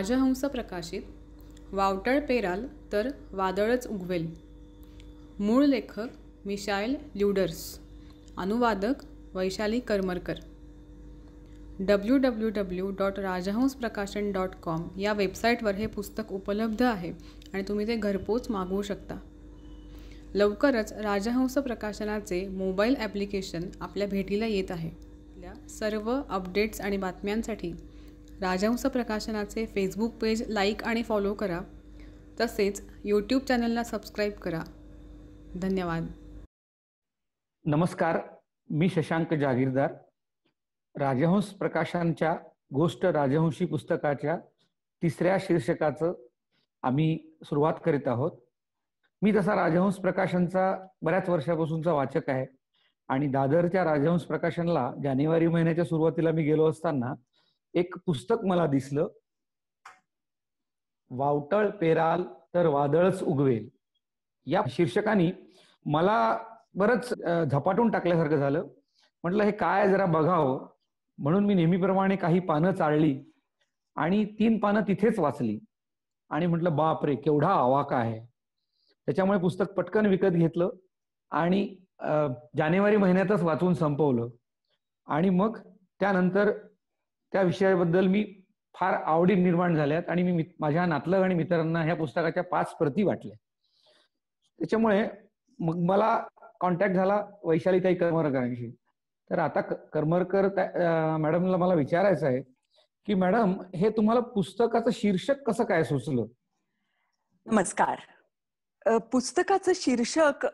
राजहंस प्रकाशित वावटळ पेराल तर वादळच उगवेल. मूळ लेखक मिशाएल ल्युडर्स, अनुवादक वैशाली करमरकर. www.rajahंसप्रकाशन.com या वेबसाईटवर हे पुस्तक उपलब्ध आहे आणि तुम्ही ते घरपोच मागवू शकता. लवकरच राजहंस प्रकाशनाचे मोबाईल ॲप्लिकेशन आपल्या भेटीला येत आहे. आपल्या सर्व अपडेट्स आणि बातम्यांसाठी राजहंस प्रकाशनाचे फेसबुक पेज लाईक आणि फॉलो करा. तसेच यूट्यूब चॅनलला सबस्क्राईब करा. धन्यवाद. नमस्कार, मी शशांक जागीरदार. राजहंस प्रकाशनच्या गोष्ट राजहंसी पुस्तकाच्या 3ऱ्या शीर्षकाचं आम्ही सुरुवात करीत आहोत. मी तसा राजहंस प्रकाशनचा बऱ्याच वर्षापासूनचा वाचक आहे आणि दादरच्या राजहंस प्रकाशनला जानेवारी महिन्याच्या सुरुवातीला मी गेलो असताना एक पुस्तक मला दिसलं, वावटळ पेराल तर वादळच उगवेल. या शीर्षकाने मला बरंच झपाटून टाकल्यासारखं झालं. म्हटलं हे काय जरा बघावं, म्हणून मी नेहमीप्रमाणे काही पानं चाळली आणि 3 पानं तिथेच वाचली आणि म्हटलं बापरे, केवढा आवाका आहे. त्याच्यामुळे पुस्तक पटकन विकत घेतलं आणि जानेवारी महिन्यातच वाचून संपवलं. आणि मग त्यानंतर त्या विषयाबद्दल मी फार आवडी निर्माण झाल्यात आणि मी माझ्या नातलग आणि मित्रांना ह्या पुस्तकाच्या 5 प्रती वाटल्या. त्याच्यामुळे मग मला कॉन्टॅक्ट झाला वैशालीताई करमरकरांशी. तर आता करमरकर मॅडमला मला विचारायचं आहे की मॅडम, हे तुम्हाला पुस्तकाचं शीर्षक कसं काय सुचलं? नमस्कार. पुस्तकाचं शीर्षक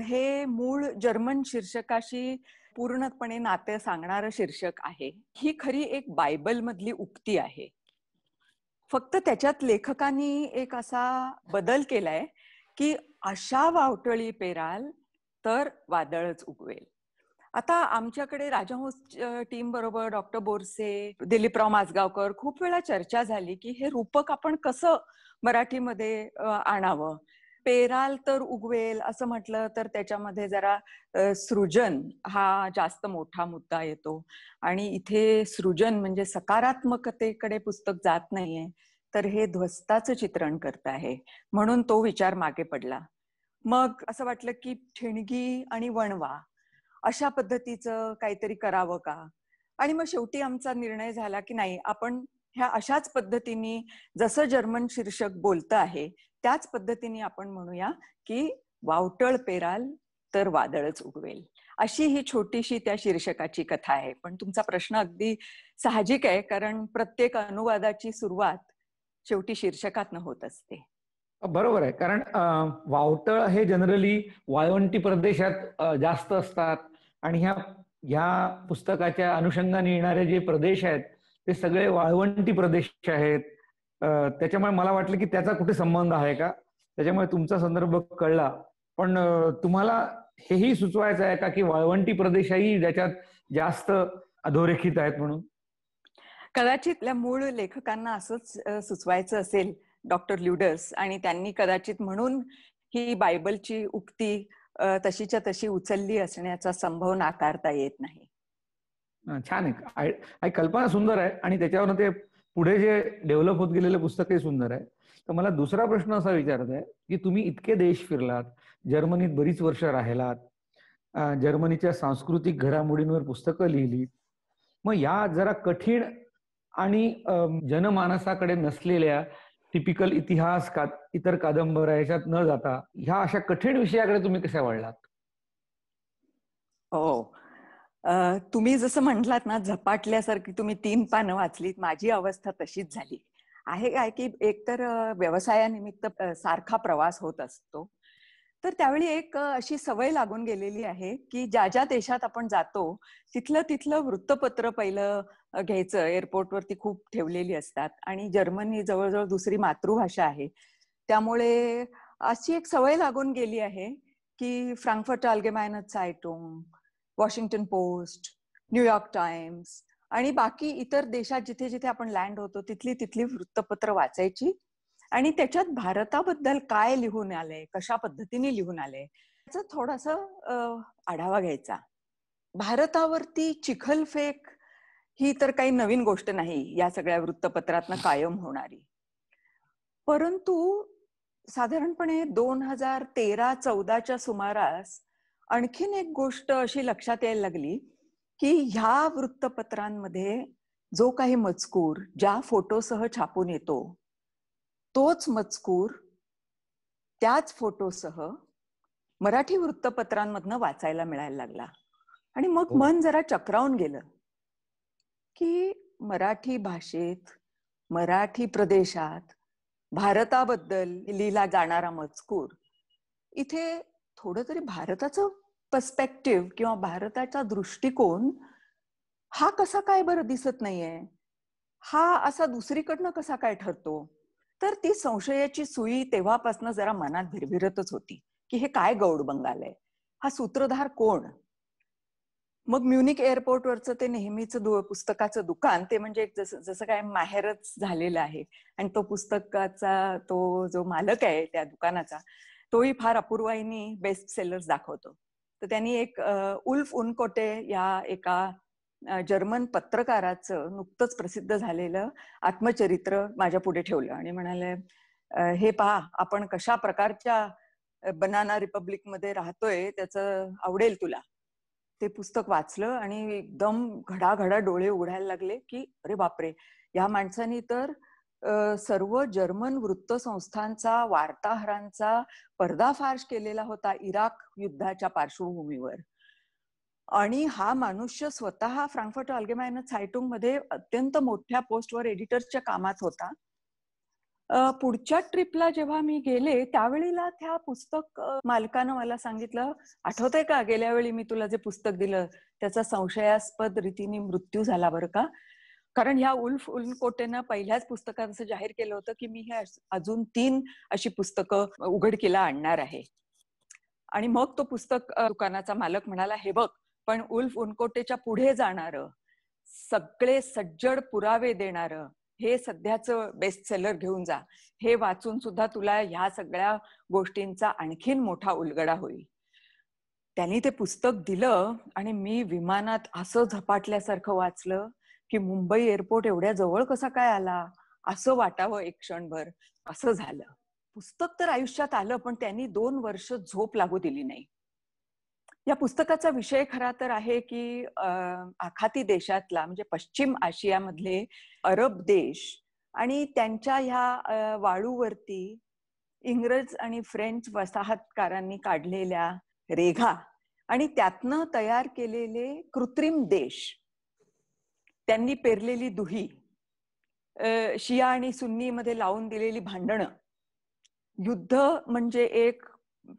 हे मूळ जर्मन शीर्षकाशी पूर्णपणे नाते सांगणारं शीर्षक आहे. ही खरी एक बायबल मधली उक्ती आहे. फक्त त्याच्यात लेखकांनी एक असा बदल केलाय की अशा वावटळी पेराल तर वादळच उगवेल. आता आमच्याकडे राजहंस टीम बरोबर डॉक्टर बोरसे, दिलीपराव माझगावकर खूप वेळा चर्चा झाली की हे रूपक आपण कसं मराठीमध्ये आणावं. पेराल तर उगवेल असं म्हटलं तर त्याच्यामध्ये जरा सृजन हा जास्त मोठा मुद्दा येतो आणि इथे सृजन म्हणजे सकारात्मकतेकडे पुस्तक जात नाहीये, तर हे ध्वस्ताचं चित्रण करत आहे. म्हणून तो विचार मागे पडला. मग असं वाटलं की ठिणगी आणि वणवा अशा पद्धतीचं काहीतरी करावं का. आणि मग शेवटी आमचा निर्णय झाला की नाही, आपण ह्या अशाच पद्धतीने जसं जर्मन शीर्षक बोलतं आहे त्याच पद्धतीने आपण म्हणूया की वावटळ पेराल तर वादळच उगवेल. अशी ही छोटीशी त्या शीर्षकाची कथा आहे. पण तुमचा प्रश्न अगदी साहजिक आहे, कारण प्रत्येक अनुवादाची सुरुवात शेवटी शीर्षकातनं होत असते. बरोबर आहे, कारण वावटळ हे जनरली वाळवंटी प्रदेशात जास्त असतात आणि ह्या पुस्तकाच्या अनुषंगाने येणारे जे प्रदेश आहेत ते सगळे वाळवंटी प्रदेश आहेत. त्याच्यामुळे मला वाटलं की त्याचा कुठे संबंध आहे का, त्याच्यामुळे तुमचा संदर्भ कळला. पण तुम्हाला हेही सुचवायचं आहे का की वाळवंटी प्रदेशही ज्याच्यात जास्त अधोरेखित आहेत म्हणून? कदाचित मूळ लेखकांना असंच सुचवायचं असेल डॉक्टर ल्युडर्स, आणि त्यांनी कदाचित म्हणून ही बायबलची उक्ती तशीच्या तशी उचलली असण्याचा संभव नाकारता येत नाही. छान आहे, कल्पना सुंदर आहे आणि त्याच्यावर ते पुढे जे डेव्हलप होत गेलेलं पुस्तकही सुंदर आहे. तर मला दुसरा प्रश्न असा विचारत आहे की तुम्ही इतके देश फिरलात, जर्मनीत बरीच वर्ष राहिलात, जर्मनीच्या सांस्कृतिक घडामोडींवर पुस्तकं लिहिलीत. मग या जरा कठीण आणि जनमानसाकडे नसलेल्या टिपिकल इतिहास इतर कादंबऱ्या याच्यात न जाता ह्या अशा कठीण विषयाकडे तुम्ही कशा वळलात? हो, तुम्ही जसं म्हटलात ना, झपाटल्यासारखी तुम्ही 3 पानं वाचलीत. माझी अवस्था तशीच झाली आहे. काय की एकतर व्यवसायानिमित्त सारखा प्रवास होत असतो, तर त्यावेळी एक अशी सवय लागून गेलेली आहे की ज्या देशात आपण जातो तिथलं वृत्तपत्र पहिलं घ्यायचं. एअरपोर्टवरती खूप ठेवलेली असतात आणि जर्मनी जवळजवळ दुसरी मातृभाषा आहे, त्यामुळे अशी एक सवय लागून गेली आहे की फ्रांकफर्ट अल्गेमाइने झाइटुंग, वॉशिंग्टन पोस्ट, न्यूयॉर्क टाइम्स आणि बाकी इतर देशात जिथे जिथे आपण लँड होतो तिथली वृत्तपत्र वाचायची आणि त्याच्यात भारताबद्दल काय लिहून आलंय, कशा पद्धतीने लिहून आलंय याचा थोडासा आढावा घ्यायचा. भारतावरती चिखलफेक ही तर काही नवीन गोष्ट नाही, या सगळ्या वृत्तपत्रातनं कायम होणारी. परंतु साधारणपणे 2013-14च्या सुमारास आणखीन एक गोष्ट अशी लक्षात यायला लागली की ह्या वृत्तपत्रांमध्ये जो काही मजकूर ज्या फोटोसह छापून येतो, तोच मजकूर त्याच फोटोसह मराठी वृत्तपत्रांमधनं वाचायला मिळायला लागला. आणि मग मन जरा चक्रावून गेलं की मराठी भाषेत, मराठी प्रदेशात भारताबद्दल लिहिला जाणारा मजकूर इथे थोडं तरी भारताचं पर्स्पेक्टिव्ह किंवा भारताचा दृष्टिकोन हा कसा काय बरं दिसत नाहीये, हा असा दुसरीकडनं कसा काय ठरतो. तर ती संशयाची सुई तेव्हापासून जरा मनात भिरभिरतच होती की हे काय गौड बंगाल आहे, हा सूत्रधार कोण. मग म्युनिक एअरपोर्टवरचं ते नेहमीचं पुस्तकाचं दुकान ते म्हणजे जसं काय माहेरच झालेलं आहे. आणि तो पुस्तकाचा तो जो मालक आहे त्या दुकानाचा तोही फार अपूर्वाईनी बेस्ट सेलर्स दाखवतो. तर त्यांनी एक उल्फ उनकोटे या एका जर्मन पत्रकाराचं नुकतंच प्रसिद्ध झालेलं आत्मचरित्र माझ्या पुढे ठेवलं आणि म्हणाले, हे पहा आपण कशा प्रकारच्या बनाना रिपब्लिक मध्ये राहतोय, त्याचं आवडेल तुला. ते पुस्तक वाचलं आणि एकदम घडाघडा डोळे उघडायला लागले की अरे बापरे, या माणसानी तर सर्व जर्मन वृत्तसंस्थांचा वार्ताहरांचा पर्दाफाश केलेला होता इराक युद्धाच्या पार्श्वभूमीवर. आणि हा मनुष्य स्वतः फ्रांकफर्ट अल्गेमाइने झाइटुंग मध्ये अत्यंत मोठ्या पोस्टवर एडिटरच्या कामात होता. पुढच्या ट्रिपला जेव्हा मी गेले त्यावेळेला त्या पुस्तक मालकानं मला सांगितलं, आठवतंय का गेल्या वेळी मी तुला जे पुस्तक दिलं त्याचा संशयास्पद रीतीने मृत्यू झाला बरं का. कारण ह्या उल्फ उनकोटेनं पहिल्याच पुस्तकात असं जाहीर केलं होतं की मी हे अजून 3 अशी पुस्तकं उघडकीला आणणार आहे. आणि मग तो पुस्तक दुकानाचा मालक म्हणाला, हे बघ पण उल्फ उनकोटेच्या पुढे जाणारं सगळे सज्जड पुरावे देणारं हे सध्याचं बेस्ट सेलर घेऊन जा, हे वाचून सुद्धा तुला ह्या सगळ्या गोष्टींचा आणखीन मोठा उलगडा होईल. त्यांनी ते पुस्तक दिलं आणि मी विमानात असं झपाटल्यासारखं वाचलं की मुंबई एअरपोर्ट एवढ्या जवळ कसा काय आला असं वाटावं एक क्षणभर, असं झालं. पुस्तक तर आयुष्यात आलं पण त्यांनी 2 वर्ष झोप लागू दिली नाही. या पुस्तकाचा विषय खरा तर आहे की आखाती देशातला म्हणजे पश्चिम आशियामधले अरब देश आणि त्यांच्या ह्या वाळूवरती इंग्रज आणि फ्रेंच वसाहतकारांनी काढलेल्या रेघा आणि त्यातनं तयार केलेले कृत्रिम देश, त्यांनी पेरलेली दुही, शिया आणि सुन्नी मध्ये लावून दिलेली भांडणं, युद्ध म्हणजे एक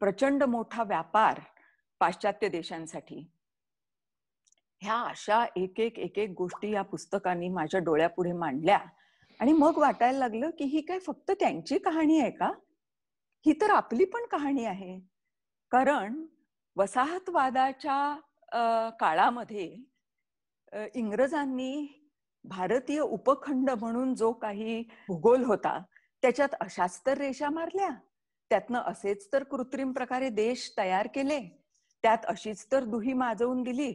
प्रचंड मोठा व्यापार पाश्चात्य देशांसाठी, ह्या अशा एक एक गोष्टी या पुस्तकाने माझ्या डोळ्यापुढे मांडल्या. आणि मग वाटायला लागलं की ही काय फक्त त्यांची कहाणी आहे का, ही तर आपली पण कहाणी आहे. कारण वसाहतवादाच्या काळामध्ये इंग्रजांनी भारतीय उपखंड म्हणून जो काही भूगोल होता त्याच्यात अशाच तर रेषा मारल्या, त्यातनं असेच तर कृत्रिम प्रकारे देश तयार केले, त्यात अशीच तर दुही माजवून दिली.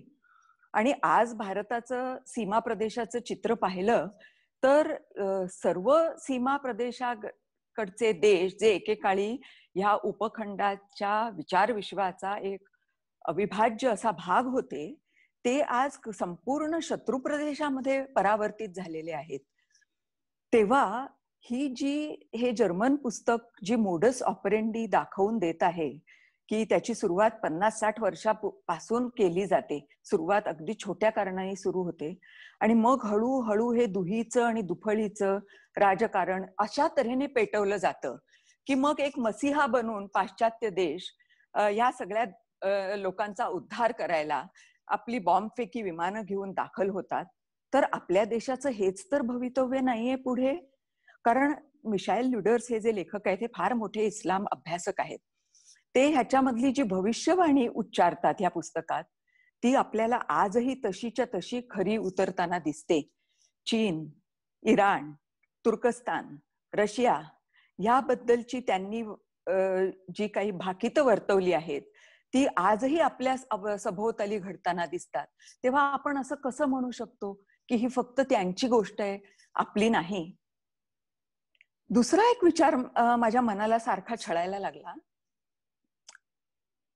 आणि आज भारताचं सीमा प्रदेशाचं चित्र पाहिलं तर सर्व सीमा प्रदेशाकडचे देश जे एकेकाळी ह्या उपखंडाच्या विचार विश्वाचा एक अविभाज्य असा भाग होते, ते आज संपूर्ण शत्रू प्रदेशामध्ये परावर्तित झालेले आहेत. तेव्हा ही जी हे जर्मन पुस्तक जी मोडस ऑपरेंडी दाखवून देत आहे की त्याची सुरुवात 50-60 वर्षापासून केली जाते, सुरुवात अगदी छोट्या कारणाने सुरू होते आणि मग हळूहळू हे दुहीचं आणि दुफळीचं राजकारण अशा तऱ्हेने पेटवलं जातं की मग एक मसिहा बनून पाश्चात्य देश या सगळ्या लोकांचा उद्धार करायला आपली बॉम्बफेकी विमानं घेऊन दाखल होतात. तर आपल्या देशाचं हेच तर भवितव्य नाहीये पुढे. कारण मिशाएल ल्युडर्स हे जे लेखक आहेत हे फार मोठे इस्लाम अभ्यासक आहेत. ते ह्याच्यामधली जी भविष्यवाणी उच्चारतात या पुस्तकात ती आपल्याला आजही तशीच्या तशी खरी उतरताना दिसते. चीन, इराण, तुर्कस्तान, रशिया याबद्दलची त्यांनी जी काही भाकितं वर्तवली आहेत ती आजही आपल्या सभोवताली घडताना दिसतात. तेव्हा आपण असं कसं म्हणू शकतो की ही फक्त त्यांची गोष्ट आहे, आपली नाही. दुसरा एक विचार माझ्या मनाला सारखा छळायला लागला.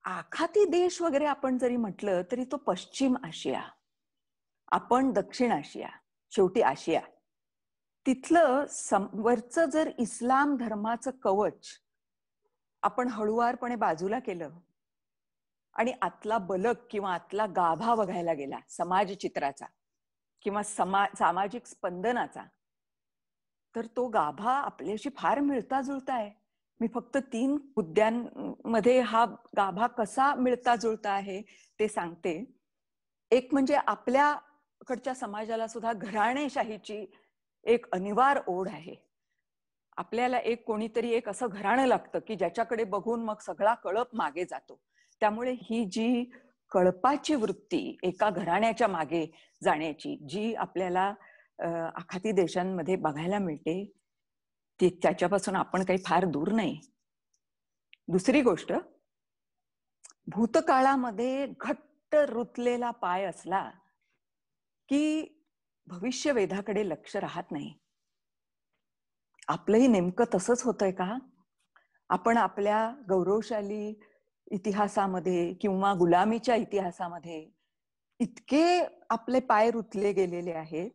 आखाती देश वगैरे आपण जरी म्हटलं तरी तो पश्चिम आशिया, आपण दक्षिण आशिया, शेवटी आशिया. तिथलं वरचं जर इस्लाम धर्माचं कवच आपण हळुवारपणे बाजूला केलं आणि आतला बलक किंवा आतला गाभा बघायला गेला समाज चित्राचा किंवा सामाजिक स्पंदनाचा, तर तो गाभा आपल्याशी फार मिळता जुळता आहे. मी फक्त 3 मुद्द्यांमध्ये हा गाभा कसा मिळता जुळता आहे ते सांगते. एक म्हणजे आपल्याकडच्या समाजाला सुद्धा घराणेशाहीची एक अनिवार्य ओढ आहे. आपल्याला एक कोणीतरी एक असं घराणं लागतं की ज्याच्याकडे बघून मग सगळा कळप मागे जातो. त्यामुळे ही जी कळपाची वृत्ती, एका घराण्याच्या मागे जाण्याची, जी आपल्याला आखाती देशांमध्ये बघायला मिळते, त्याच्यापासून आपण काही फार दूर नाही. दुसरी गोष्ट, भूतकाळामध्ये घट्ट रुतलेला पाय असला की भविष्यवेधाकडे लक्ष राहत नाही. आपलंही नेमकं तसंच होतंय का? आपण आपल्या गौरवशाली इतिहासामध्ये किंवा गुलामीच्या इतिहासामध्ये इतके आपले पाय रुतले गेलेले आहेत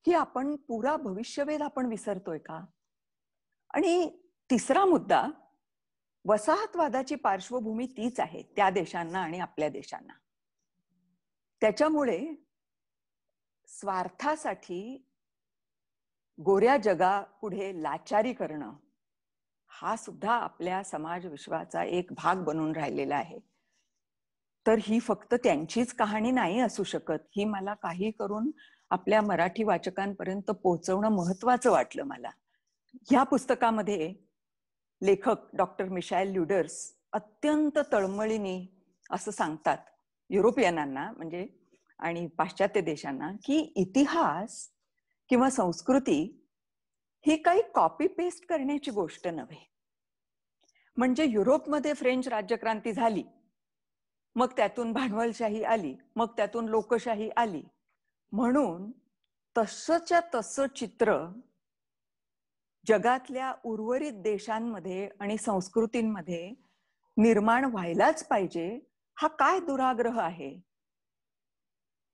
की आपण पुरा भविष्यवेध आपण विसरतोय का? आणि तिसरा मुद्दा, वसाहतवादाची पार्श्वभूमी तीच आहे त्या देशांना आणि आपल्या देशांना. त्याच्यामुळे स्वार्थासाठी गोऱ्या जगापुढे लाचारी करणं हा सुद्धा आपल्या समाज विश्वाचा एक भाग बनून राहिलेला आहे. तर ही फक्त त्यांचीच कहाणी नाही असू शकत. ही मला काही करून आपल्या मराठी वाचकांपर्यंत पोहोचवणं महत्वाचं वाटलं मला. ह्या पुस्तकामध्ये लेखक डॉक्टर मिशाएल ल्युडर्स अत्यंत तळमळीने असं सांगतात युरोपियनांना म्हणजे आणि पाश्चात्य देशांना की इतिहास किंवा संस्कृती ही काही कॉपी पेस्ट करण्याची गोष्ट नव्हे. म्हणजे युरोपमध्ये फ्रेंच राज्यक्रांती झाली, मग त्यातून भांडवलशाही आली, मग त्यातून लोकशाही आली, म्हणून तसंच्या तसं चित्र जगातल्या उर्वरित देशांमध्ये आणि संस्कृतींमध्ये निर्माण व्हायलाच पाहिजे, हा काय दुराग्रह आहे.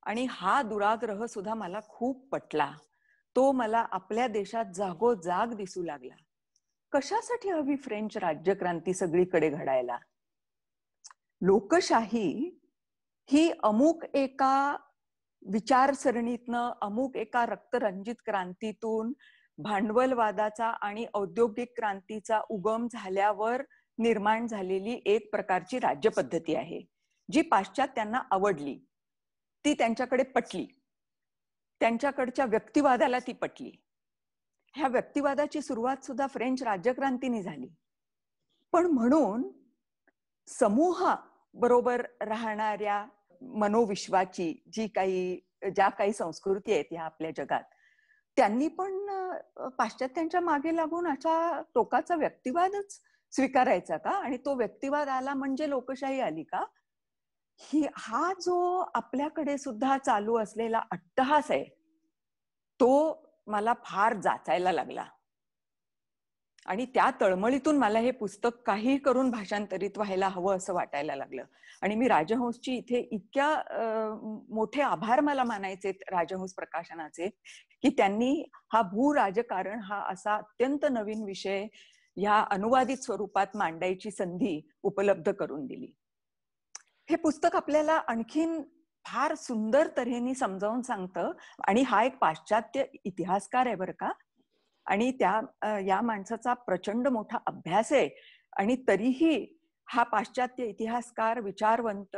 आणि हा दुराग्रह सुद्धा मला खूप पटला. तो मला आपल्या देशात जागोजाग दिसू लागला. कशासाठी हवी फ्रेंच राज्यक्रांती सगळीकडे घडायला? लोकशाही ही अमुक एका विचारसरणीतनं, अमुक एका रक्तरंजित क्रांतीतून, भांडवलवादाचा आणि औद्योगिक क्रांतीचा उगम झाल्यावर निर्माण झालेली एक प्रकारची राज्यपद्धती आहे, जी पाश्चात्यांना आवडली, ती त्यांच्याकडे पटली, त्यांच्याकडच्या व्यक्तिवादाला ती पटली. ह्या व्यक्तिवादाची सुरुवात सुद्धा फ्रेंच राज्यक्रांतीने झाली. पण म्हणून समूह बरोबर राहणाऱ्या मनोविश्वाची ज्या काही संस्कृती आहेत या आपल्या जगात, त्यांनी पण पाश्चात्यांच्या मागे लागून असा टोकाचा व्यक्तिवादच स्वीकारायचा का? आणि तो व्यक्तिवाद आला म्हणजे लोकशाही आली का? हा जो आपल्याकडे सुद्धा चालू असलेला अट्टहास आहे तो मला फार जाचायला लागला. आणि त्या तळमळीतून मला हे पुस्तक काही करून भाषांतरित व्हायला हवं असं वाटायला लागलं. आणि मी राजहंसची इथे इतक्या मोठे आभार मला मानायचे राजहंस प्रकाशनाचे, की त्यांनी हा भूराजकारण हा असा अत्यंत नवीन विषय या अनुवादित स्वरूपात मांडायची संधी उपलब्ध करून दिली. हे पुस्तक आपल्याला आणखीन फार सुंदर तऱ्हेने समजावून सांगतं. आणि हा एक पाश्चात्य इतिहासकार आहे बरं का, आणि या माणसाचा प्रचंड मोठा अभ्यास आहे. आणि तरीही हा पाश्चात्य इतिहासकार विचारवंत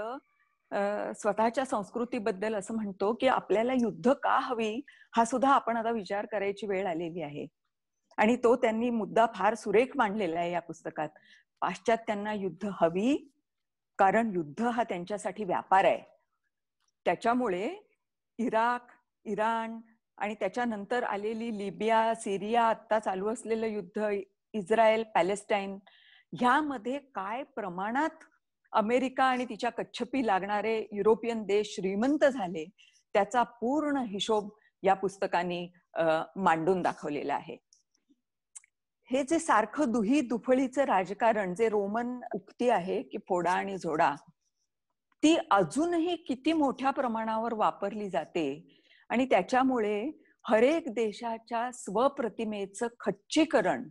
स्वतःच्या संस्कृतीबद्दल असं म्हणतो की आपल्याला युद्ध का हवी हा सुद्धा आपण आता विचार करायची वेळ आलेली आहे. आणि तो त्यांनी मुद्दा फार सुरेख मांडलेला आहे या पुस्तकात. पाश्चात्यांना युद्ध हवी कारण युद्ध हा त्यांच्यासाठी व्यापार आहे. त्याच्यामुळे इराक, इराण आणि त्याच्यानंतर आलेली लिबिया, सिरिया, आता चालू असलेलं युद्ध, इस्रायल, पॅलेस्टाईन, ह्यामध्ये काय प्रमाणात अमेरिका आणि तिच्या कच्छपी लागणारे युरोपियन देश श्रीमंत झाले त्याचा पूर्ण हिशोब या पुस्तकाने मांडून दाखवलेला आहे. हे जे सारखं दुही दुफळीचं राजकारण, जे रोमन उक्ती आहे की फोडा आणि झोडा, ती अजूनही किती मोठ्या प्रमाणावर वापरली जाते आणि त्याच्यामुळे हरेक देशाच्या स्वप्रतिमेचं खच्चीकरण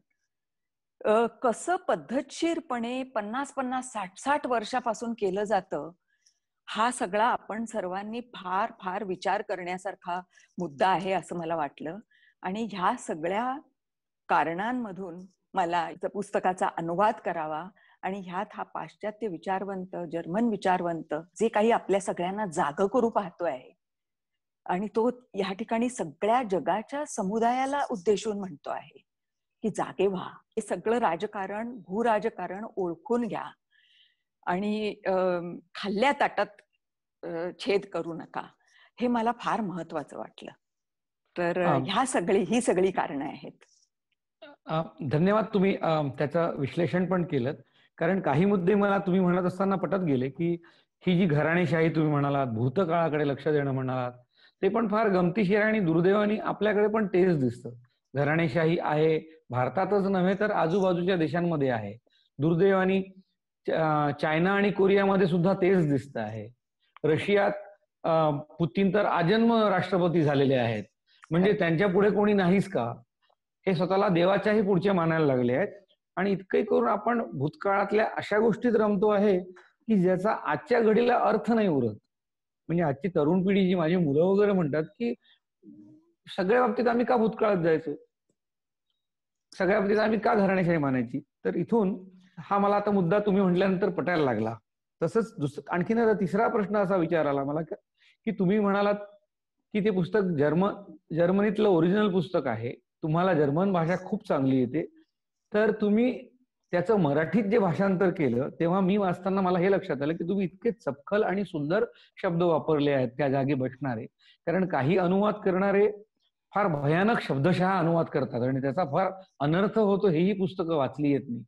कसं पद्धतशीरपणे 50-50, 60-60 वर्षापासून केलं जातं, हा सगळा आपण सर्वांनी फार फार विचार करण्यासारखा मुद्दा आहे असं मला वाटलं. आणि ह्या सगळ्या कारणांमधून मला पुस्तकाचा अनुवाद करावा आणि ह्यात हा पाश्चात्य विचारवंत, जर्मन विचारवंत जे काही आपल्या सगळ्यांना जागं करू पाहतोय आहे आणि तो या ठिकाणी सगळ्या जगाच्या समुदायाला उद्देशून म्हणतो आहे की जागे व्हा, हे सगळं राजकारण, भूराजकारण ओळखून घ्या आणि खाल्ल्या ताटात छेद करू नका. हे मला फार महत्वाचं वाटलं. तर ही सगळी कारणं आहेत. धन्यवाद. तुम्ही त्याचं विश्लेषण पण केलं, कारण काही मुद्दे मला तुम्ही म्हणत असताना पटत गेले की ही जी घराणेशाही तुम्ही म्हणालात, भूतकाळाकडे लक्ष देणं म्हणालात, ते पण फार गमतीशीर आणि दुर्दैवाने आपल्याकडे पण तेच दिसतं. घराणेशाही आहे, भारतातच नव्हे तर आजूबाजूच्या देशांमध्ये आहे. दुर्दैवाने चायना आणि कोरियामध्ये सुद्धा तेच दिसत आहे. रशियात पुतीन तर आजन्म राष्ट्रपती झालेले आहेत, म्हणजे त्यांच्या पुढे कोणी नाहीच का, हे स्वतःला देवाच्याही पुढचे मानायला लागले आहेत. आणि इतकंही करून आपण भूतकाळातल्या अशा गोष्टीत रमतो आहे की ज्याचा आजच्या घडीला अर्थ नाही उरत. म्हणजे आजची तरुण पिढी, जी माझी मुलं वगैरे म्हणतात की सगळ्या बाबतीत आम्ही का भूतकाळात जायचो, सगळ्या बाबतीत आम्ही का घराणेशाही मानायची. तर इथून हा मला आता मुद्दा तुम्ही म्हटल्यानंतर पटायला लागला. तसंच आणखीन तिसरा प्रश्न असा विचार आला मला की तुम्ही म्हणालात की ते पुस्तक जर्मनीतलं ओरिजिनल पुस्तक आहे, तुम्हाला जर्मन भाषा खूप चांगली येते, तर तुम्ही त्याचं मराठीत जे भाषांतर केलं तेव्हा मी वाचताना मला हे लक्षात आलं की तुम्ही इतके चपखल आणि सुंदर शब्द वापरले आहेत त्या जागी बसणारे. कारण काही अनुवाद करणारे फार भयानक शब्दशः अनुवाद करतात आणि त्याचा फार अनर्थ होतो, हेही पुस्तकं वाचली येत नाही.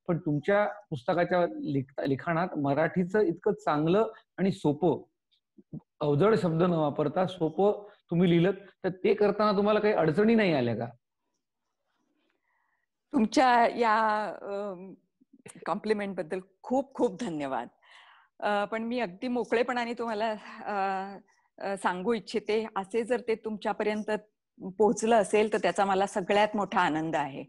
पण तुमच्या पुस्तकाच्या लिखाणात मराठीचं इतकं चांगलं आणि सोपं, अवजड शब्द न वापरता सोपं तुम्ही लिहिलं, तर ते करताना तुम्हाला काही अडचणी नाही आल्या का? तुमच्या या कॉम्प्लिमेंट बद्दल खूप खूप धन्यवाद. पण मी अगदी मोकळेपणाने तुम्हाला सांगू इच्छिते, असे जर ते तुमच्यापर्यंत पोहोचलं असेल तर त्याचा मला सगळ्यात मोठा आनंद आहे.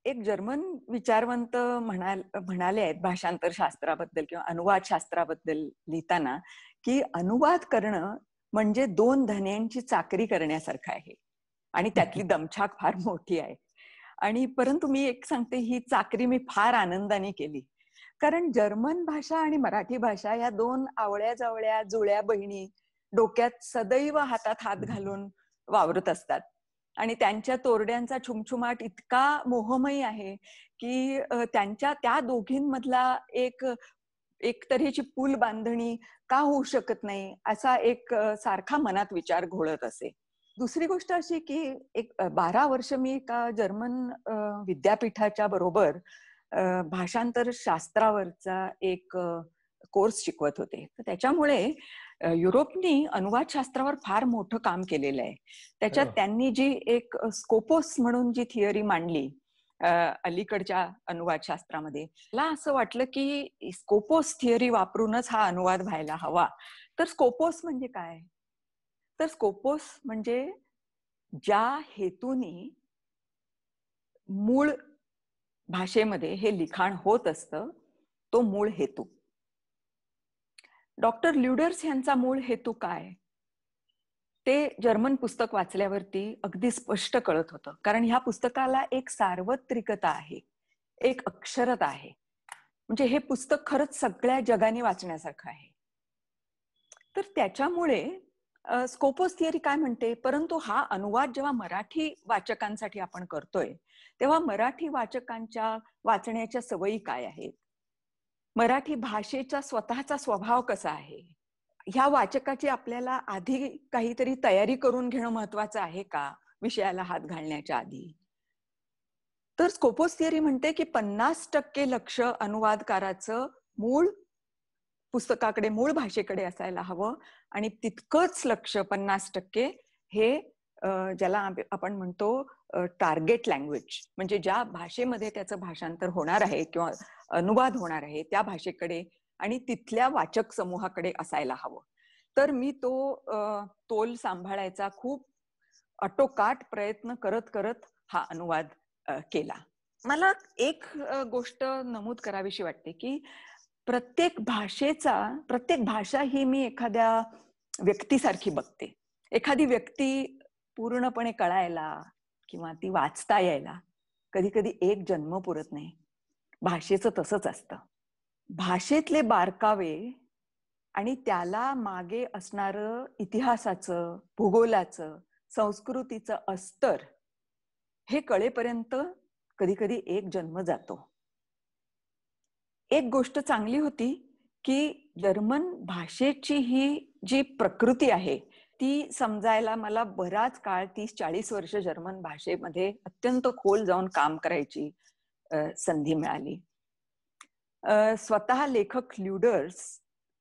एक जर्मन विचारवंत म्हणाले आहेत भाषांतर शास्त्राबद्दल किंवा अनुवाद शास्त्राबद्दल लिहिताना की अनुवाद करणं म्हणजे 2 धन्यांची चाकरी करण्यासारखं आहे आणि त्यातली दमछाक फार मोठी आहे. आणि परंतु मी एक सांगते, ही चाकरी मी फार आनंदाने केली, कारण जर्मन भाषा आणि मराठी भाषा या 2 आवळ्या जवळ्या जुळ्या बहिणी डोक्यात सदैव हातात हात घालून वावरत असतात आणि त्यांच्या तोरड्यांचा छुमछुमाट इतका मोहमयी आहे की त्यांच्या त्या दोघींमधला एक तऱ्हेची पूल बांधणी का होऊ शकत नाही, असा एक सारखा मनात विचार घोळत असे. दुसरी गोष्ट अशी की एक 12 वर्ष मी एका जर्मन विद्यापीठाच्या बरोबर भाषांतर शास्त्रावरचा एक कोर्स शिकवत होते. तर त्याच्यामुळे युरोपनी अनुवाद शास्त्रावर फार मोठं काम केलेलं आहे. त्याच्यात त्यांनी जी एक स्कोपोस म्हणून जी थिअरी मांडली अलीकडच्या अनुवाद शास्त्रामध्ये, मला असं वाटलं की स्कोपोस थिअरी वापरूनच हा अनुवाद व्हायला हवा. तर स्कोपोस म्हणजे काय? तर स्कोपोस म्हणजे ज्या हेतूनी मूळ भाषेमध्ये हे लिखाण होत असतं, तो मूळ हेतू. डॉक्टर ल्युडर्स यांचा मूळ हेतू काय, ते जर्मन पुस्तक वाचल्यावरती अगदी स्पष्ट कळत होतं. कारण ह्या पुस्तकाला एक सार्वत्रिकता आहे, एक अक्षरता आहे. म्हणजे हे पुस्तक खरंच सगळ्या जगाने वाचण्यासारखं आहे. तर त्याच्यामुळे स्कोपोस थिअरी काय म्हणते, परंतु हा अनुवाद जेव्हा मराठी वाचकांसाठी आपण करतोय, तेव्हा मराठी वाचकांच्या वाचण्याच्या सवयी काय आहेत, मराठी भाषेचा स्वतःचा स्वभाव कसा आहे, ह्या वाचकाची आपल्याला आधी काहीतरी तयारी करून घेणं महत्वाचं आहे का विषयाला हात घालण्याच्या आधी. तर स्कोपोस थिअरी म्हणते की 50% लक्ष अनुवादकाराचं मूळ पुस्तकाकडे, मूळ भाषेकडे असायला हवं आणि तितकंच लक्ष 50% हे ज्याला आपण म्हणतो टार्गेट लँग्वेज, म्हणजे ज्या भाषेमध्ये त्याचं भाषांतर होणार आहे किंवा अनुवाद होणार आहे त्या भाषेकडे आणि तिथल्या वाचक समूहाकडे असायला हवं. तर मी तो तोल सांभाळायचा खूप अटोकाट प्रयत्न करत करत हा अनुवाद केला. मला एक गोष्ट नमूद करावीशी वाटते की प्रत्येक भाषा ही मी एखाद्या व्यक्तीसारखी बघते. एखादी व्यक्ती पूर्णपणे कळायला किंवा ती वाचता यायला कधी कधी एक जन्म पुरत नाही. भाषेचं तसंच असतं. भाषेतले बारकावे आणि त्याला मागे असणारं इतिहासाचं, भूगोलाचं, संस्कृतीचं अस्तर हे कळेपर्यंत कधी कधी एक जन्म जातो. एक गोष्ट चांगली होती की जर्मन भाषेची ही जी प्रकृती आहे ती समजायला मला बराच काळ, 30-40 वर्ष जर्मन भाषेमध्ये अत्यंत खोल जाऊन काम करायची संधी मिळाली. स्वतः लेखक ल्युडर्स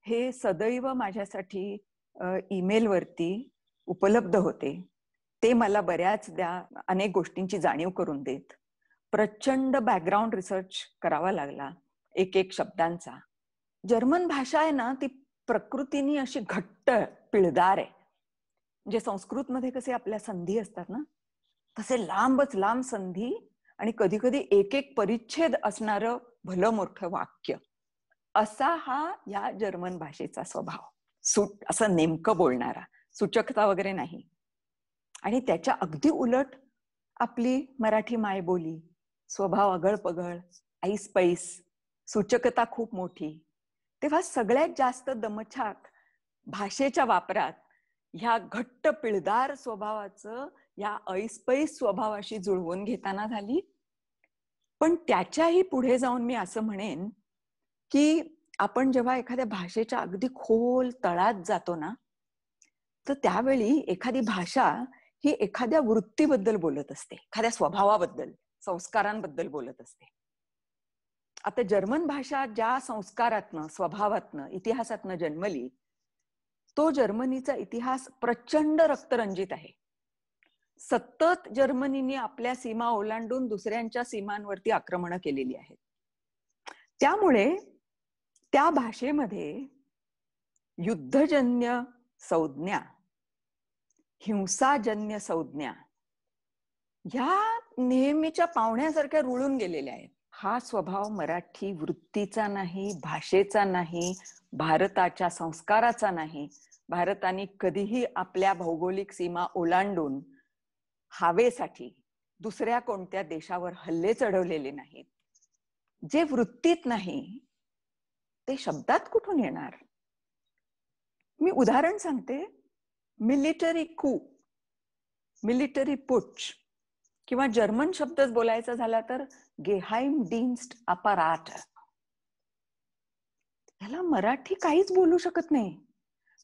हे सदैव माझ्यासाठी ईमेलवरती उपलब्ध होते. ते मला बऱ्याचदा अनेक गोष्टींची जाणीव करून देत. प्रचंड बॅकग्राऊंड रिसर्च करावा लागला एक एक शब्दांचा. जर्मन भाषा आहे ना ती प्रकृतीने अशी घट्ट पिळदार आहे. म्हणजे संस्कृतमध्ये कसे आपल्या संधी असतात ना तसे लांबच लांब संधी आणि कधी कधी एक एक परिच्छेद असणारं भलं मोठं वाक्य, असा हा या जर्मन भाषेचा स्वभाव. असं नेमकं बोलणारा, सूचकता वगैरे नाही. आणि त्याच्या अगदी उलट आपली मराठी मायबोली, स्वभाव अगळपगळ, ऐसपैस, सूचकता खूप मोठी. तेव्हा सगळ्यात जास्त दमछाक भाषेच्या वापरात ह्या घट्ट पिळदार स्वभावाचं या ऐसपैस स्वभावाशी जुळवून घेताना झाली. पण त्याच्याही पुढे जाऊन मी असं म्हणेन की आपण जेव्हा एखाद्या भाषेच्या अगदी खोल तळात जातो ना तर त्यावेळी एखादी भाषा ही एखाद्या वृत्तीबद्दल बोलत असते, एखाद्या स्वभावाबद्दल, संस्कारांबद्दल बोलत असते. आता जर्मन भाषा ज्या संस्कारातनं, स्वभावातनं, इतिहासातनं जन्मली तो जर्मनीचा इतिहास प्रचंड रक्तरंजित आहे. सतत जर्मनीने आपल्या सीमा ओलांडून दुसऱ्यांच्या सीमांवरती आक्रमण केलेली आहेत. त्यामुळे त्या भाषेमध्ये युद्धजन्य संज्ञा, हिंसाजन्य संज्ञा ह्या नेहमीच्या पाहुण्यासारख्या रुळून गेलेल्या आहेत. हा स्वभाव मराठी वृत्तीचा नाही, भाषेचा नाही, भारताच्या संस्काराचा नाही. भारताने कधीही आपल्या भौगोलिक सीमा ओलांडून हवेसाठी दुसऱ्या कोणत्या देशावर हल्ले चढवलेले नाहीत. जे वृत्तीत नाही ते शब्दात कुठून येणार? मी उदाहरण सांगते. मिलिटरी कू, मिलिटरी पुच किंवा जर्मन शब्दच बोलायचा झाला तर गेहाइम डिन्स्ट अपराट. ह्याला मराठी काहीच बोलू शकत नाही.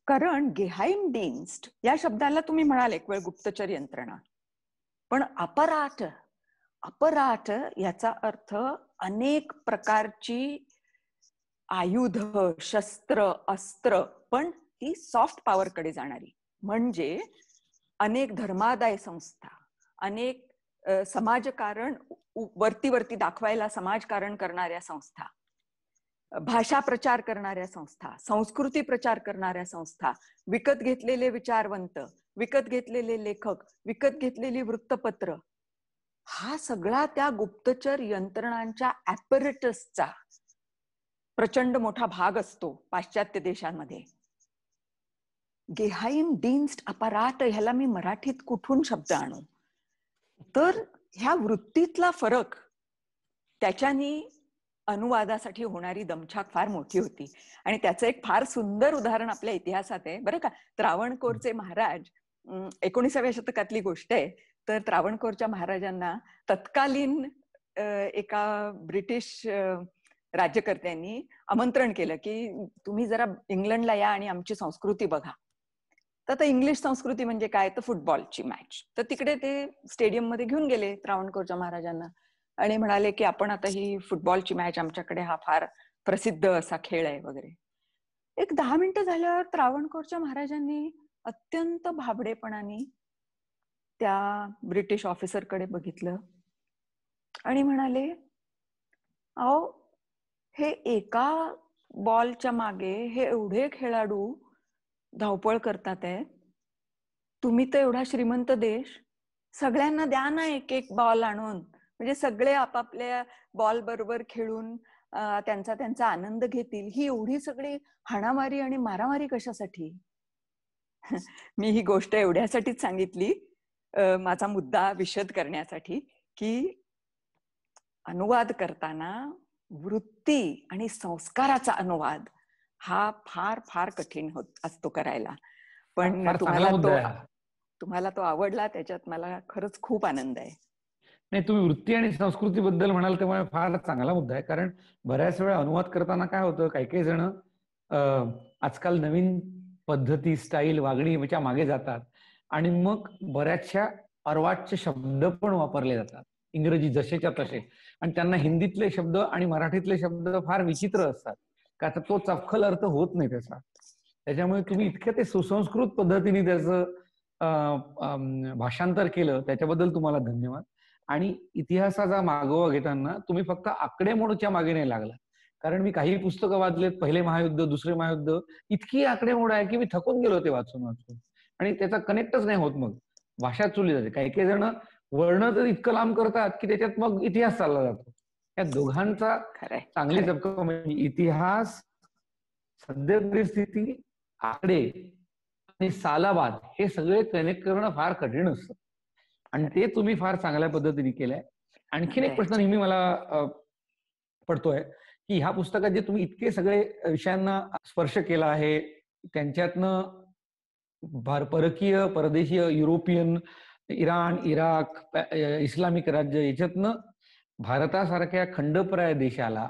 कारण गेहाइम डिन्स्ट या शब्दाला तुम्ही म्हणाल एक वेळ गुप्तचर यंत्रणा, पण अपराट, अपराट याचा अर्थ अनेक प्रकारची आयुध, शस्त्र, अस्त्र, पण ती सॉफ्ट पॉवर कडे जाणारी. म्हणजे अनेक धर्मादाय संस्था, अनेक समाजकारण वरती वरती दाखवायला समाजकारण करणाऱ्या संस्था, भाषा प्रचार करणाऱ्या संस्था, संस्कृती प्रचार करणाऱ्या संस्था, विकत घेतलेले विचारवंत, विकत घेतलेले लेखक, विकत घेतलेली वृत्तपत्र, हा सगळा त्या गुप्तचर यंत्रणांच्या ॲपरेटसचा प्रचंड मोठा भाग असतो पाश्चात्य देशांमध्ये. गेहाइम डिन्स्ट अपराट ह्याला मी मराठीत कुठून शब्द आणू? तर ह्या वृत्तीतला फरक, त्याच्यानी अनुवादासाठी होणारी दमछाक फार मोठी होती. आणि त्याचं एक फार सुंदर उदाहरण आपल्या इतिहासात आहे बरं का. त्रावणकोरचे महाराज, 19व्या शतकातली गोष्ट आहे. तर त्रावणकोरच्या महाराजांना तत्कालीन एका ब्रिटिश राज्यकर्त्यांनी आमंत्रण केलं की तुम्ही जरा इंग्लंडला या आणि आमची संस्कृती बघा. तर आता इंग्लिश संस्कृती म्हणजे काय, तर फुटबॉलची मॅच. तर तिकडे ते स्टेडियम मध्ये घेऊन गेले त्रावणकोरच्या महाराजांना आणि म्हणाले की आपण आता ही फुटबॉलची मॅच, आमच्याकडे हा फार प्रसिद्ध असा खेळ आहे वगैरे. एक 10 मिनिटं झाल्यावर त्रावणकोरच्या महाराजांनी अत्यंत भाबडेपणाने त्या ब्रिटिश ऑफिसरकडे बघितलं आणि म्हणाले, अहो, हे एका बॉलच्या मागे हे एवढे खेळाडू धावपळ करतात आहेत, तुम्ही तर एवढा श्रीमंत देश, सगळ्यांना द्या ना एक एक बॉल आणून, म्हणजे सगळे आपापल्या बॉल बरोबर खेळून त्यांचा त्यांचा आनंद घेतील. ही एवढी सगळी हाणामारी आणि मारामारी कशासाठी? मी ही गोष्ट एवढ्यासाठीच सांगितली, माझा मुद्दा विशद करण्यासाठी, की अनुवाद करताना वृत्ती आणि संस्काराचा अनुवाद हा फार फार कठीण असतो करायला. पण फार चांगला मुद्दा आहे हा. तुम्हाला तो आवडला, त्याच्यात मला खरंच खूप आनंद आहे. नाही, तुम्ही वृत्ती आणि संस्कृतीबद्दल म्हणाल तेव्हा फार चांगला मुद्दा आहे. कारण बऱ्याच वेळा अनुवाद करताना काय होतं, काही काही जण आजकाल नवीन पद्धती, स्टाईल, वागणीच्या मागे जातात आणि मग बऱ्याचशा अर्वाच्य शब्द पण वापरले जातात, इंग्रजी जसेच्या तसे, आणि त्यांना हिंदीतले शब्द आणि मराठीतले शब्द फार विचित्र असतात, का तर तो चपखल अर्थ होत नाही त्याचा. त्याच्यामुळे तुम्ही इतक्या ते सुसंस्कृत पद्धतीने त्याचं भाषांतर केलं, त्याच्याबद्दल तुम्हाला धन्यवाद. आणि इतिहासाचा मागोवा घेताना तुम्ही फक्त आकडेमोडच्या मागे नाही लागला. कारण मी काही पुस्तकं वाचलेत, पहिले महायुद्ध, दुसरे महायुद्ध, इतकी आकडेमोड आहे की मी थकून गेलो ते वाचून वाचून, आणि त्याचा कनेक्टच नाही होत. मग भाषा चुली जाते. काही काही जण वर्ण तर इतकं लांब करतात की त्याच्यात मग इतिहास चालला जातो. या दोघांचा चांगली चपका म्हणजे इतिहास, सद्य परिस्थिती, आकडे आणि सालाबाद हे सगळे कनेक्ट करणं फार कठीण असतं, आणि ते तुम्ही फार चांगल्या पद्धतीने केलंय. आणखीन एक प्रश्न नेहमी मला पडतोय की ह्या पुस्तकात जे तुम्ही इतके सगळे विषयांना स्पर्श केला आहे, त्यांच्यातनं परकीय, परदेशीय, युरोपियन, इराण, इराक, इस्लामिक राज्य, याच्यातनं भारतासारख्या खंडप्राय देशाला,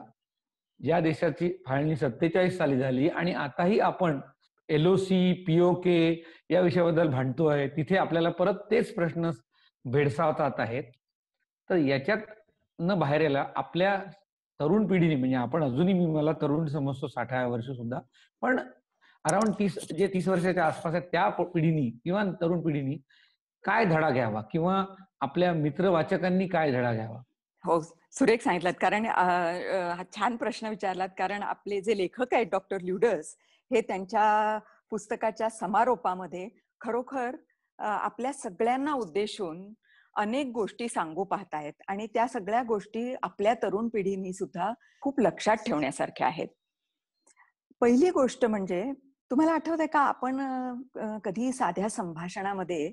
ज्या देशाची फाळणी 47 साली झाली आणि आताही आपण LOC, POK या विषयाबद्दल भांडतोय, तिथे आपल्याला परत तेच प्रश्न भेडसावतात आहेत. तर याच्यात न बाहेर यायला आपल्या तरुण पिढीने, म्हणजे आपण अजूनही, मी मला तरुण समजतो, 60 वर्ष सुद्धा, पण अराउंड 30 वर्षाच्या आसपास आहेत, त्या पिढीनी किंवा तरुण पिढीनी काय धडा घ्यावा, किंवा आपल्या मित्र वाचकांनी काय धडा घ्यावा? हो, सुरेख सांगितलात. कारण हा छान प्रश्न विचारलात. कारण आपले जे लेखक आहेत डॉक्टर ल्युडर्स, हे त्यांच्या पुस्तकाच्या समारोपामध्ये खरोखर आपल्या सगळ्यांना उद्देशून अनेक गोष्टी सांगू पाहतायत, आणि त्या सगळ्या गोष्टी आपल्या तरुण पिढीने सुद्धा खूप लक्षात ठेवण्यासारख्या आहेत. पहिली गोष्ट म्हणजे, तुम्हाला आठवतंय का, आपण कधी साध्या संभाषणामध्ये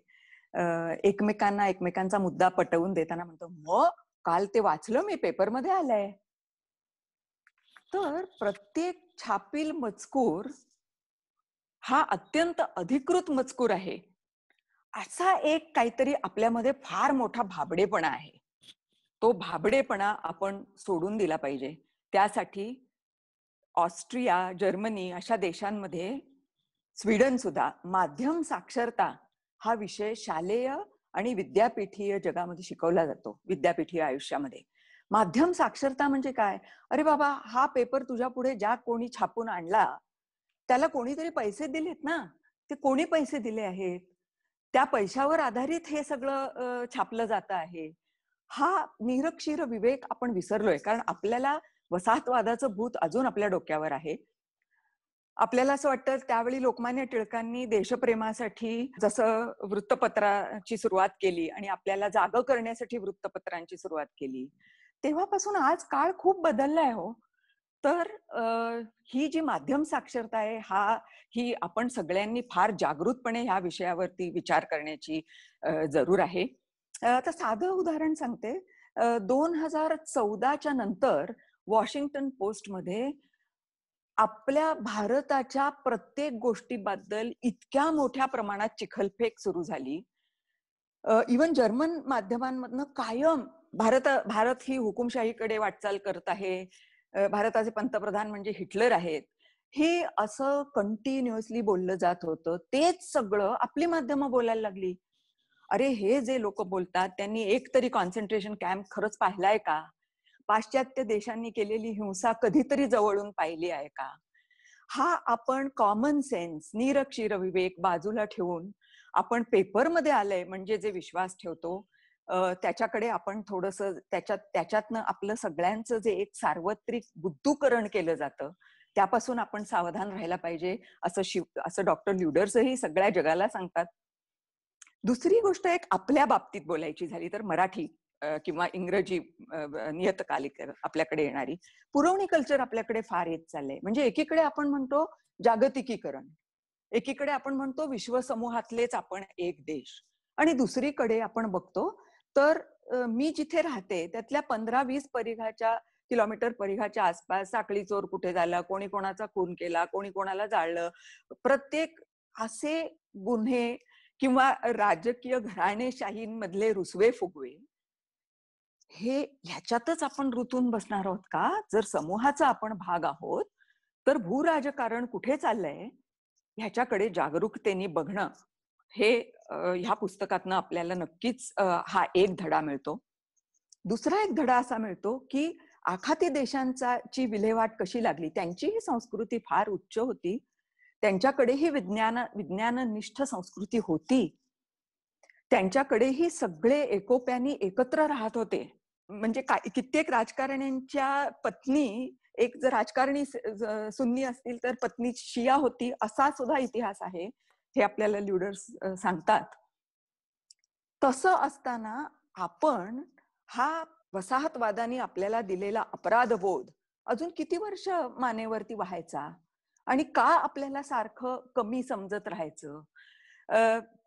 एकमेकांचा मुद्दा पटवून देताना म्हणतो, मग काल ते वाचलं मी, पेपरमध्ये आलंय. तर प्रत्येक छापील मजकूर हा अत्यंत अधिकृत मजकूर आहे, असा एक काहीतरी आपल्यामध्ये फार मोठा भाबडेपणा आहे. तो भाबडेपणा आपण सोडून दिला पाहिजे. त्यासाठी ऑस्ट्रिया, जर्मनी अशा देशांमध्ये, स्वीडन सुद्धा, माध्यम साक्षरता हा विषय शालेय आणि विद्यापीठीय जगामध्ये शिकवला जातो. विद्यापीठीय आयुष्यामध्ये माध्यम साक्षरता म्हणजे काय? अरे बाबा, हा पेपर तुझ्या पुढे ज्या कोणी छापून आणला त्याला कोणीतरी पैसे दिलेत ना, ते कोणी पैसे दिले आहेत, त्या पैशावर आधारित हे सगळं छापलं जात आहे. हा निरक्षीर विवेक आपण विसरलोय. कारण आपल्याला वसाहतवादाचं भूत अजून आपल्या डोक्यावर आहे. आपल्याला असं वाटतं, त्यावेळी लोकमान्य टिळकांनी देशप्रेमासाठी जसं वृत्तपत्राची सुरुवात केली आणि आपल्याला जागं करण्यासाठी वृत्तपत्रांची सुरुवात केली, तेव्हापासून आज काळ खूप बदललाय हो. तर ही जी माध्यम साक्षरता आहे, ही आपण सगळ्यांनी फार जागृतपणे ह्या विषयावरती विचार करण्याची जरूर आहे. तर साधं उदाहरण सांगते. 2014च्या नंतर वॉशिंग्टन पोस्टमध्ये आपल्या भारताच्या प्रत्येक गोष्टीबद्दल इतक्या मोठ्या प्रमाणात चिखलफेक सुरू झाली. इवन जर्मन माध्यमांमधनं कायम भारत ही हुकुमशाहीकडे वाटचाल करत आहे, भारताचे पंतप्रधान म्हणजे हिटलर आहेत, हे असं कंटिन्युअसली बोललं जात होतं. तेच सगळं आपली माध्यमं बोलायला लागली. अरे, हे जे लोक बोलतात त्यांनी एक तरी कॉन्सन्ट्रेशन कॅम्प खरंच पाहिलाय का? पाश्चात्य देशांनी केलेली हिंसा कधीतरी जवळून पाहिली आहे का? हा आपण कॉमन सेन्स, निरक्षीर विवेक बाजूला ठेवून आपण पेपरमध्ये आलंय म्हणजे जे विश्वास ठेवतो त्याच्याकडे आपण थोडंसं त्याच्यातनं आपलं सगळ्यांचं जे एक सार्वत्रिक बुद्धूकरण केलं जातं त्यापासून आपण सावधान राहायला पाहिजे, असं डॉक्टर ल्युडर्सही सगळ्या जगाला सांगतात. दुसरी गोष्ट एक आपल्या बाबतीत बोलायची झाली तर मराठी किंवा इंग्रजी नियतकालिक आपल्याकडे येणारी पुरवणी कल्चर आपल्याकडे फार येत चाललंय. म्हणजे एकीकडे आपण म्हणतो जागतिकीकरण, एकीकडे आपण म्हणतो विश्वसमूहातलेच आपण एक देश, आणि दुसरीकडे आपण बघतो तर मी जिथे राहते त्यातल्या 15-20 किलोमीटर परिघाच्या आसपास साखळी चोर कुठे झाला, कोणी कोणाचा खून केला, कोणी कोणाला जाळलं, प्रत्येक असे गुन्हे किंवा राजकीय घराणेशाहींमधले रुसवे फुगवे हे ह्याच्यातच आपण रुतून बसणार आहोत का? जर समूहाचा आपण भाग आहोत तर भूराजकारण कुठे चाललंय ह्याच्याकडे जागरूकतेने बघणं हे ह्या पुस्तकातनं आपल्याला नक्कीच हा एक धडा मिळतो. दुसरा एक धडा असा मिळतो की आखाती देशांची विल्हेवाट कशी लागली. त्यांचीही संस्कृती फार उच्च होती, त्यांच्याकडेही विज्ञाननिष्ठ संस्कृती होती, त्यांच्याकडेही सगळे एकोप्याने एकत्र राहत होते. म्हणजे कित्येक राजकारण्यांच्या पत्नी, एक जर राजकारणी सुन्नी असतील तर पत्नी शिया होती, असा सुद्धा इतिहास आहे, हे आपल्याला ल्युडर्स सांगतात. तसं असताना आपण हा वसाहतवादाने आपल्याला दिलेला अपराधबोध अजून किती वर्ष मानेवरती व्हायचा आणि का आपल्याला सारखं कमी समजत राहायचं?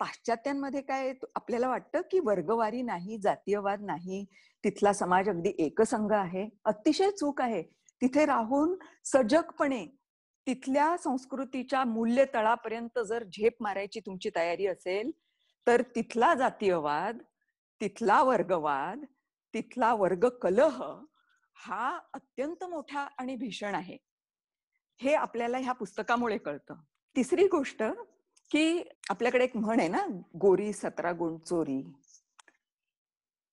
पाश्चात्यांमध्ये काय आपल्याला वाटतं की वर्गवारी नाही, जातीयवाद नाही, तिथला समाज अगदी एकसंघ आहे. अतिशय चूक आहे. तिथे राहून सजगपणे तिथल्या संस्कृतीच्या मूल्य तळापर्यंत जर झेप मारायची तुमची तयारी असेल तर तिथला जातीयवाद, तिथला वर्गवाद, तिथला वर्ग कलह हा अत्यंत मोठा आणि भीषण आहे, हे आपल्याला ह्या पुस्तकामुळे कळतं. तिसरी गोष्ट की आपल्याकडे एक म्हण आहे ना, गोरी 17 गुण चोरी.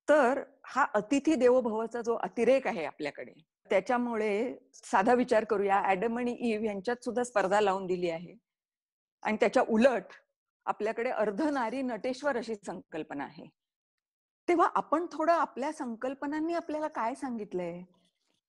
तर हा अतिथी देवो भवचा जो अतिरेक आहे आपल्याकडे, त्याच्यामुळे साधा विचार करूया, ऍडम आणि ईव यांच्यात सुद्धा स्पर्धा लावून दिली आहे, आणि त्याच्या उलट आपल्याकडे अर्धनारी नटेश्वर अशी संकल्पना आहे. तेव्हा आपण थोडं आपल्या संकल्पनांनी आपल्याला काय सांगितलंय?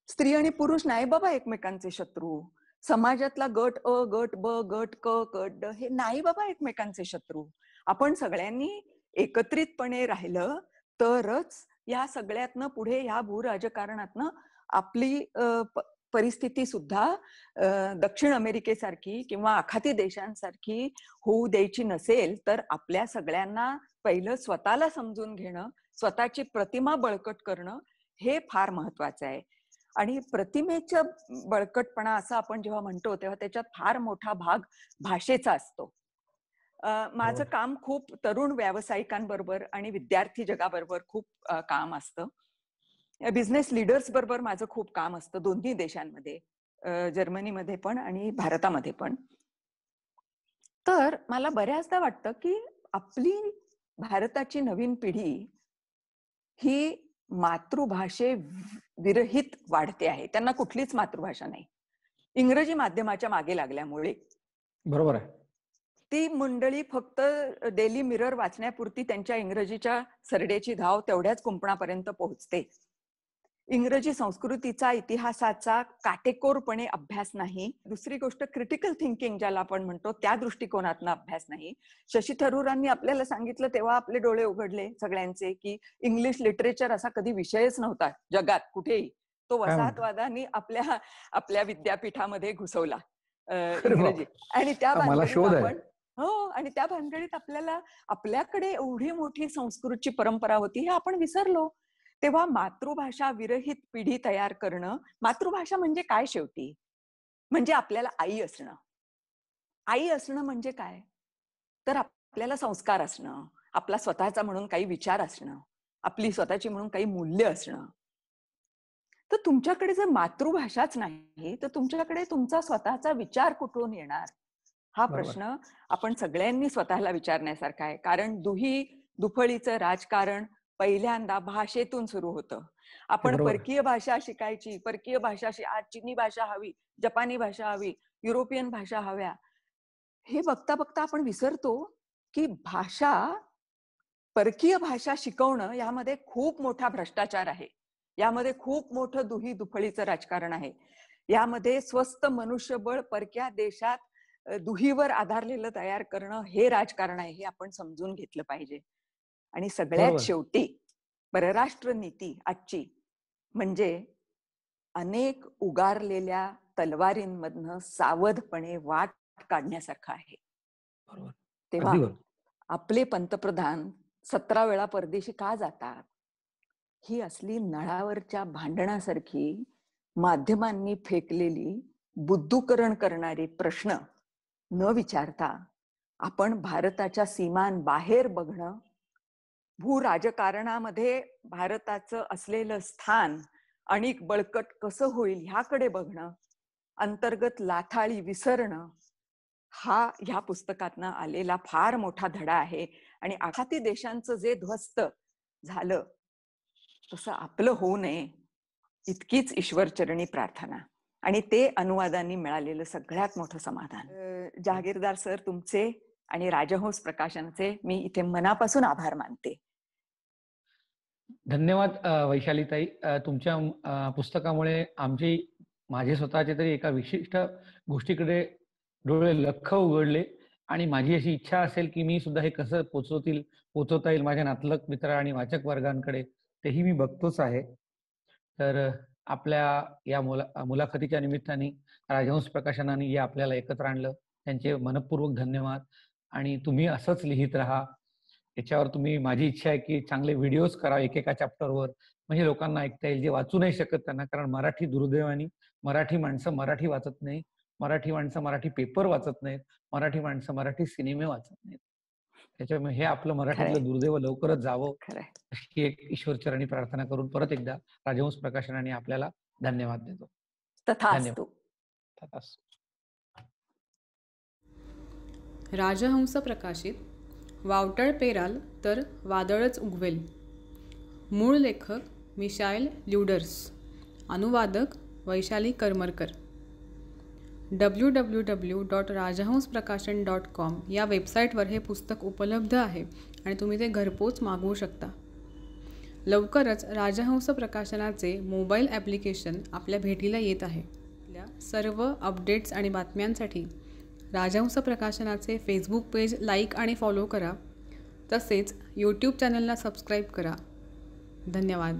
स्त्री आणि पुरुष नाही बाबा एकमेकांचे शत्रू, समाजातला गट अ, गट ब, गट क, गट ड हे नाही बाबा एकमेकांचे शत्रू. आपण सगळ्यांनी एकत्रितपणे राहिलं तरच या सगळ्यातनं पुढे ह्या भूराजकारणातनं आपली परिस्थिती सुद्धा दक्षिण अमेरिकेसारखी किंवा आखाती देशांसारखी होऊ द्यायची नसेल, तर आपल्या सगळ्यांना पहिलं स्वतःला समजून घेणं, स्वतःची प्रतिमा बळकट करणं हे फार महत्वाचं आहे. आणि प्रतिमेचा बळकटपणा असं आपण जेव्हा म्हणतो तेव्हा त्याच्यात फार मोठा भाग भाषेचा असतो. माझं काम खूप तरुण व्यावसायिकांबरोबर आणि विद्यार्थी जगाबरोबर खूप काम असतं. बिझनेस लीडर्स बरोबर माझं खूप काम असतं, दोन्ही देशांमध्ये, जर्मनीमध्ये पण आणि भारतामध्ये पण. तर मला बऱ्याचदा वाटतं की आपली भारताची नवीन पिढी ही मातृभाषे विरहित वाढते आहे. त्यांना कुठलीच मातृभाषा नाही, इंग्रजी माध्यमाच्या मागे लागल्यामुळे. बरोबर आहे. ती मंडळी फक्त डेली मिरर वाचण्यापुरती त्यांच्या इंग्रजीच्या सरडेची धाव तेवढ्याच कुंपणापर्यंत पोहोचते. इंग्रजी संस्कृतीचा, इतिहासाचा काटेकोरपणे अभ्यास नाही. दुसरी गोष्ट क्रिटिकल थिंकिंग ज्याला आपण म्हणतो त्या दृष्टिकोनातनं अभ्यास नाही. शशी थरूरांनी आपल्याला सांगितलं तेव्हा आपले डोळे उघडले सगळ्यांचे की इंग्लिश लिटरेचर असा कधी विषयच नव्हता जगात कुठेही. तो वसाहतवादाने आपल्या विद्यापीठामध्ये घुसवला इंग्रजी. आणि त्या भानगडीत आपण आणि त्या भानगडीत आपल्याकडे एवढी मोठी संस्कृतची परंपरा होती हे आपण विसरलो. तेव्हा मातृभाषा विरहित पिढी तयार करणं. मातृभाषा म्हणजे काय शेवटी? म्हणजे आपल्याला आई असणं. आई असणं म्हणजे काय? तर आपल्याला संस्कार असणं, आपला स्वतःचा म्हणून काही विचार असणं, आपली स्वतःची म्हणून काही मूल्य असणं. तर तुमच्याकडे जर मातृभाषाच नाही तर तुमच्याकडे तुमचा स्वतःचा विचार कुठून येणार? हा प्रश्न आपण सगळ्यांनी स्वतःला विचारण्यासारखा आहे. कारण दुफळीचं राजकारण पहिल्यांदा भाषेतून सुरू होतं. आपण परकीय भाषा शिकायची, परकीय भाषा, आज चीनी भाषा हवी, जपानी भाषा हवी, युरोपियन भाषा हव्या, हे बघता बघता आपण विसरतो की भाषा, परकीय भाषा शिकवणं यामध्ये खूप मोठा भ्रष्टाचार आहे. यामध्ये खूप मोठं दुही दुफळीचं राजकारण आहे. यामध्ये स्वस्त मनुष्यबळ परक्या देशात दुहीवर आधारलेलं तयार करणं हे राजकारण आहे, हे आपण समजून घेतलं पाहिजे. आणि सगळ्यात बरोबर. शेवटी परराष्ट्र नीती आजची म्हणजे अनेक उगारलेल्या तलवारींमधनं सावधपणे वाट काढण्यासारखं आहे. बरोबर. तेव्हा अगदी बरोबर. आपले पंतप्रधान 17 वेळा परदेशी का जातात? ही असली नळावरच्या भांडणासारखी माध्यमांनी फेकलेली बुद्धूकरण करणारी प्रश्न न विचारता आपण भारताच्या सीमांबाहेर बघणं, भू राजकारणामध्ये भारताचं असलेलं स्थान आणि बळकट कसं होईल ह्याकडे बघणं, अंतर्गत लाथाळी विसरणं, हा ह्या पुस्तकातनं आलेला फार मोठा धडा आहे. आणि आखाती देशांचं जे ध्वस्त झालं तसं आपलं होऊ नये इतकीच ईश्वरचरणी प्रार्थना आणि ते अनुवादांनी मिळालेलं सगळ्यात मोठं समाधान. जहागीरदार सर, तुमचे आणि राजहंस प्रकाशनाचे मी इथे मनापासून आभार मानते. धन्यवाद वैशालीताई. तुमच्या पुस्तकामुळे माझे स्वतःचे तरी एका विशिष्ट गोष्टीकडे डोळे लख्ख उघडले आणि माझी अशी इच्छा असेल की मी सुद्धा हे कसं पोचवता येईल माझ्या नातलग मित्र आणि वाचक वर्गांकडे, तेही मी बघतोच आहे. तर आपल्या या मुलाखतीच्या निमित्ताने राजहंस प्रकाशनाने या आपल्याला एकत्र आणलं, त्यांचे मनपूर्वक धन्यवाद. आणि तुम्ही असंच लिहित राहा. याच्यावर माझी इच्छा आहे की चांगले व्हिडिओज करा एकेका चॅप्टरवर, म्हणजे लोकांना ऐकता येईल जे वाचू नाही शकत त्यांना. कारण मराठी दुर्दैवाने मराठी माणसं मराठी वाचत नाही, मराठी माणसं मराठी पेपर वाचत नाहीत, मराठी माणसं मराठी सिनेमे वाचत नाहीत. त्याच्यामुळे हे आपलं मराठीतलं दुर्दैव लवकरच जावं खरंय. अशी एक ईश्वरचरणी प्रार्थना करून परत एकदा राजहंस प्रकाशनाने आपल्याला धन्यवाद देतो. तथास्तु. तथास्तु. राजहंस प्रकाशित. वावटळ पेराल तर वादळच उगवेल. मूळ लेखक मिशाएल ल्युडर्स, अनुवादक वैशाली करमरकर. www.rajahंसप्रकाशन.com या वेबसाईटवर हे पुस्तक उपलब्ध आहे आणि तुम्ही ते घरपोच मागवू शकता. लवकरच राजहंस प्रकाशनाचे मोबाईल ॲप्लिकेशन आपल्या भेटीला येत आहे. आपल्या सर्व अपडेट्स आणि बातम्यांसाठी राजहंस प्रकाशनाचे फेसबुक पेज लाईक आणि फॉलो करा. तसेच यूट्यूब चॅनलला सबस्क्राईब करा. धन्यवाद.